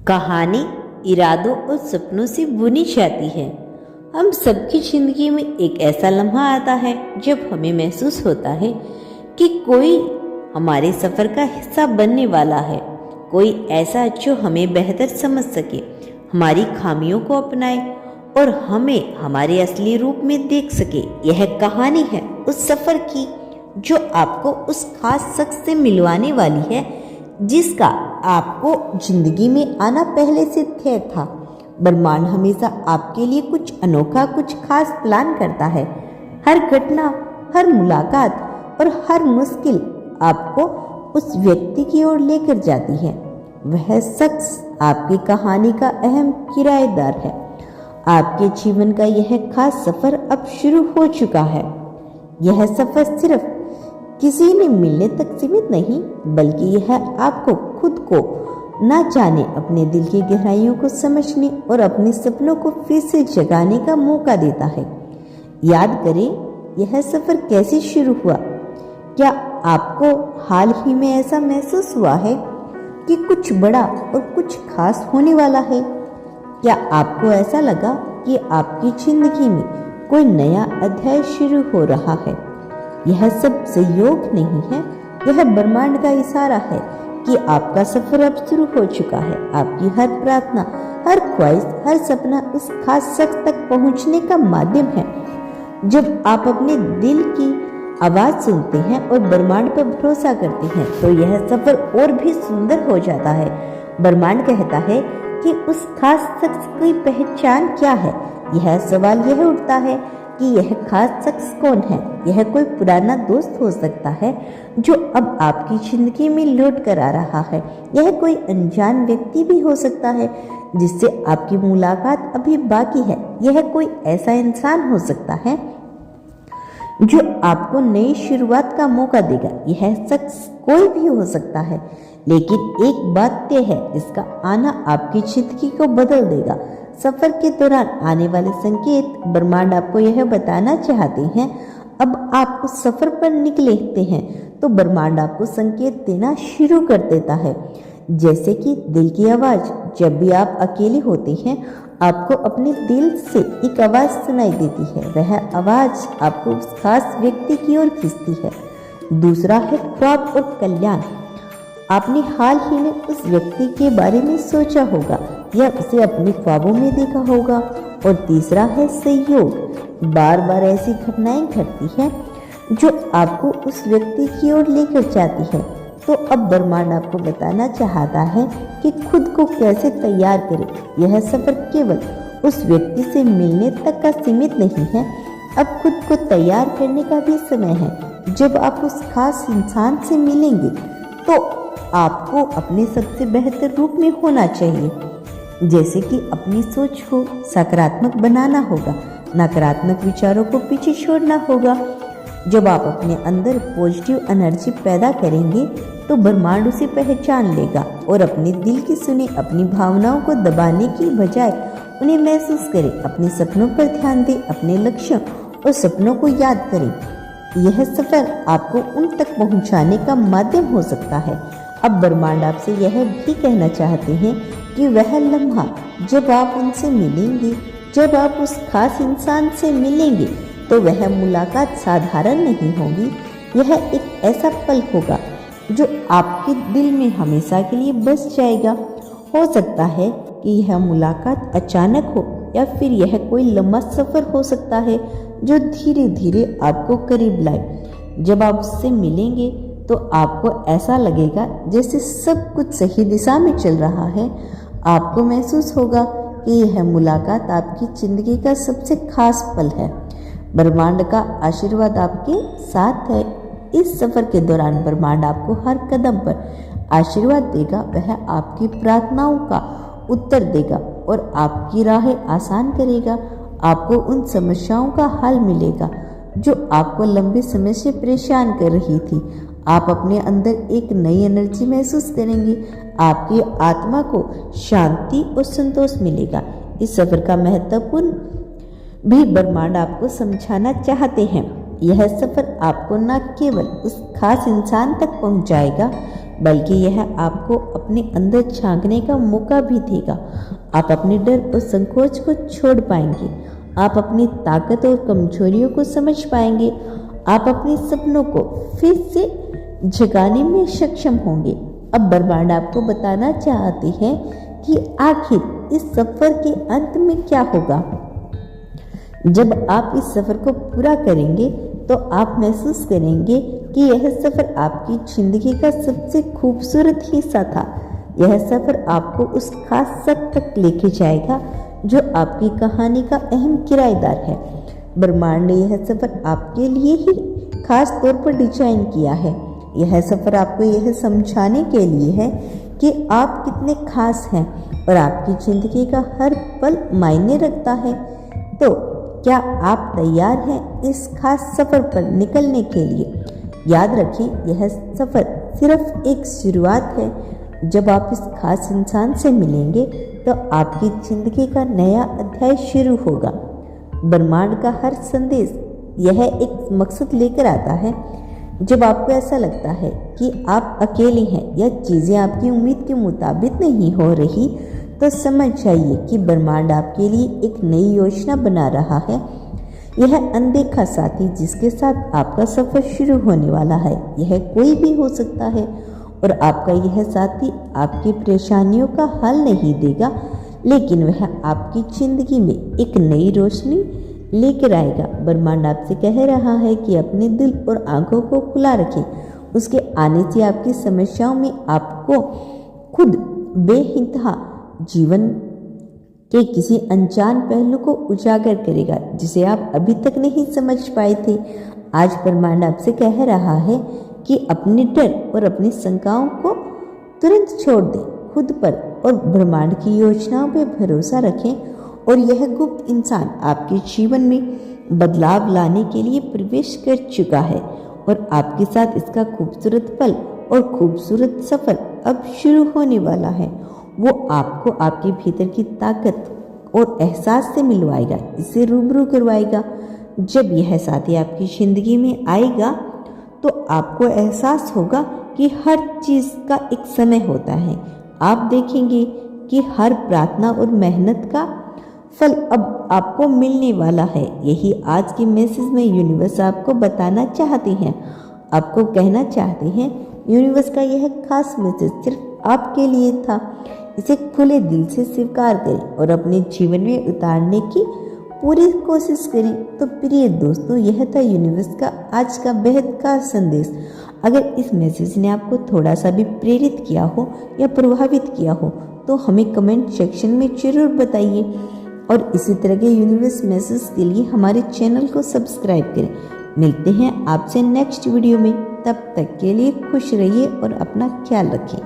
कहानी इरादों और सपनों से बुनी जाती है। हम सबकी जिंदगी में एक ऐसा लम्हा आता है जब हमें महसूस होता है कि कोई हमारे सफ़र का हिस्सा बनने वाला है, कोई ऐसा जो हमें बेहतर समझ सके, हमारी खामियों को अपनाए और हमें हमारे असली रूप में देख सके। यह कहानी है उस सफ़र की जो आपको उस खास शख्स से मिलवाने वाली है जिसका आपको जिंदगी में आना पहले से तय था। ब्रह्मांड हमेशा आपके लिए कुछ अनोखा, कुछ खास प्लान करता है। हर घटना, हर मुलाकात और हर मुश्किल आपको उस व्यक्ति की ओर लेकर जाती है। वह शख्स आपकी कहानी का अहम किराएदार है। आपके जीवन का यह खास सफर अब शुरू हो चुका है। यह सफर सिर्फ किसी ने मिलने तक सीमित नहीं, बल्कि यह आपको खुद को ना जाने, अपने दिल की गहराइयों को समझने और अपने सपनों को फिर से जगाने का मौका देता है। याद करें, यह सफर कैसे शुरू हुआ? क्या आपको हाल ही में ऐसा महसूस हुआ है कि कुछ बड़ा और कुछ खास होने वाला है? क्या आपको ऐसा लगा कि आपकी जिंदगी में कोई नया अध्याय शुरू हो रहा है? यह सब संयोग नहीं है, यह ब्रह्मांड का इशारा है कि आपका सफर अब शुरू हो चुका है। आपकी हर प्रार्थना, हर ख्वाहिश, हर सपना उस खास शख्स तक पहुंचने का माध्यम है। जब आप अपने दिल की आवाज सुनते हैं और ब्रह्मांड पर भरोसा करते हैं तो यह सफर और भी सुंदर हो जाता है। ब्रह्मांड कहता है कि उस खास शख्स की पहचान क्या है। यह सवाल यह उठता है कि यह खास शख्स कौन है? यह कोई पुराना दोस्त हो सकता है जो अब आपकी जिंदगी में लौट कर आ रहा है। यह कोई अनजान व्यक्ति भी हो सकता है जिससे आपकी मुलाकात अभी बाकी है। यह कोई ऐसा इंसान हो सकता है जो आपको नई शुरुआत का मौका देगा। यह शख्स कोई भी हो सकता है, लेकिन एक बात तय है, इसका आना आपकी जिंदगी को बदल देगा। सफर के दौरान आने वाले संकेत ब्रह्मांड आपको यह बताना चाहते हैं। अब आप उस सफर पर निकलते हैं तो ब्रह्मांड आपको संकेत देना शुरू कर देता है, जैसे कि दिल की आवाज। जब भी आप अकेले होते हैं, आपको अपने दिल से एक आवाज सुनाई देती है। वह आवाज आपको उस खास व्यक्ति की ओर खींचती है। दूसरा है ख्वाब और कल्याण। आपने हाल ही में उस व्यक्ति के बारे में सोचा होगा या उसे अपने ख्वाबों में देखा होगा। और तीसरा है सहयोग। बार बार ऐसी घटनाएं घटती हैं जो आपको उस व्यक्ति की ओर लेकर जाती है। तो अब ब्रह्मांड आपको बताना चाहता है कि खुद को कैसे तैयार करें। यह सफर केवल उस व्यक्ति से मिलने तक का सीमित नहीं है, अब खुद को तैयार करने का भी समय है। जब आप उस खास इंसान से मिलेंगे तो आपको अपने सबसे बेहतर रूप में होना चाहिए, जैसे कि अपनी सोच को सकारात्मक बनाना होगा, नकारात्मक विचारों को पीछे छोड़ना होगा। जब आप अपने अंदर पॉजिटिव एनर्जी पैदा करेंगे तो ब्रह्मांड उसे पहचान लेगा और अपने दिल की सुने। अपनी भावनाओं को दबाने की बजाय उन्हें महसूस करें। अपने सपनों पर ध्यान दें, अपने लक्ष्यों और सपनों को याद करें। यह सफर आपको उन तक पहुंचाने का माध्यम हो सकता है। अब ब्रह्मांड आपसे यह भी कहना चाहते हैं कि वह लम्हा जब आप उनसे मिलेंगे, जब आप उस खास इंसान से मिलेंगे, तो वह मुलाकात साधारण नहीं होगी। यह एक ऐसा पल होगा जो आपके दिल में हमेशा के लिए बस जाएगा। हो सकता है कि यह मुलाकात अचानक हो या फिर यह कोई लंबा सफर हो सकता है जो धीरे धीरे आपको करीब लाए। जब आप उससे मिलेंगे तो आपको ऐसा लगेगा जैसे सब कुछ सही दिशा में चल रहा है। आपको महसूस होगा कि यह मुलाकात आपकी जिंदगी का सबसे खास पल है। ब्रह्मांड का आशीर्वाद आपके साथ है। इस सफर के दौरान ब्रह्मांड आपको हर कदम पर आशीर्वाद देगा। वह आपकी प्रार्थनाओं का उत्तर देगा और आपकी राहें आसान करेगा। आपको उन समस्याओं का हल मिलेगा जो आपको लंबे समय से परेशान कर रही थी। आप अपने अंदर एक नई एनर्जी महसूस करेंगे। आपकी आत्मा को शांति और संतोष मिलेगा। इस सफर का महत्वपूर्ण भी ब्रह्मांड आपको समझाना चाहते हैं। यह सफर आपको न केवल उस खास इंसान तक पहुंचाएगा बल्कि यह आपको अपने अंदर झांकने का मौका भी देगा। आप अपने डर और संकोच को छोड़ पाएंगे। आप अपनी ताकत और कमजोरियों को समझ पाएंगे। आप अपने सपनों को फिर से जगाने में सक्षम होंगे। अब ब्रह्मांड आपको बताना चाहती है कि आखिर इस सफर के अंत में क्या होगा। जब आप इस सफर को पूरा करेंगे तो आप महसूस करेंगे कि यह सफर आपकी जिंदगी का सबसे खूबसूरत हिस्सा था। यह सफर आपको उस खास शख्स तक लेके जाएगा जो आपकी कहानी का अहम किरदार है। ब्रह्मांड ने यह सफर आपके लिए ही खास तौर पर डिजाइन किया है। यह सफर आपको यह समझाने के लिए है कि आप कितने खास हैं और आपकी जिंदगी का हर पल मायने रखता है। तो क्या आप तैयार हैं इस खास सफर पर निकलने के लिए? याद रखें, यह सफर सिर्फ एक शुरुआत है। जब आप इस खास इंसान से मिलेंगे तो आपकी जिंदगी का नया अध्याय शुरू होगा। ब्रह्मांड का हर संदेश यह एक मकसद लेकर आता है। जब आपको ऐसा लगता है कि आप अकेले हैं या चीज़ें आपकी उम्मीद के मुताबिक नहीं हो रही, तो समझ जाइए कि ब्रह्मांड आपके लिए एक नई योजना बना रहा है। यह अनदेखा साथी जिसके साथ आपका सफ़र शुरू होने वाला है, यह कोई भी हो सकता है। और आपका यह साथी आपकी परेशानियों का हल नहीं देगा, लेकिन वह आपकी ज़िंदगी में एक नई रोशनी लेकर आएगा। ब्रह्मांड आपसे कह रहा है कि अपने दिल और आंखों को खुला रखें। उसके आने से आपकी समस्याओं में आपको खुद बेइंतहा जीवन के किसी अनजान पहलू को उजागर करेगा जिसे आप अभी तक नहीं समझ पाए थे। आज ब्रह्मांड आपसे कह रहा है कि अपने डर और अपनी शंकाओं को तुरंत छोड़ दें, खुद पर और ब्रह्मांड की योजनाओं पर भरोसा रखें। और यह गुप्त इंसान आपके जीवन में बदलाव लाने के लिए प्रवेश कर चुका है और आपके साथ इसका खूबसूरत पल और खूबसूरत सफ़र अब शुरू होने वाला है। वो आपको आपके भीतर की ताकत और एहसास से मिलवाएगा, इससे रूबरू करवाएगा। जब यह साथी आपकी ज़िंदगी में आएगा तो आपको एहसास होगा कि हर चीज़ का एक समय होता है। आप देखेंगे कि हर प्रार्थना और मेहनत का फल अब आपको मिलने वाला है। यही आज के मैसेज में यूनिवर्स आपको बताना चाहते हैं, आपको कहना चाहते हैं। यूनिवर्स का यह खास मैसेज सिर्फ आपके लिए था। इसे खुले दिल से स्वीकार करें और अपने जीवन में उतारने की पूरी कोशिश करें। तो प्रिय दोस्तों, यह था यूनिवर्स का आज का बेहद खास संदेश। अगर इस मैसेज ने आपको थोड़ा सा भी प्रेरित किया हो या प्रभावित किया हो तो हमें कमेंट सेक्शन में जरूर बताइए। और इसी तरह के यूनिवर्स मैसेज के लिए हमारे चैनल को सब्सक्राइब करें। मिलते हैं आपसे नेक्स्ट वीडियो में। तब तक के लिए खुश रहिए और अपना ख्याल रखें।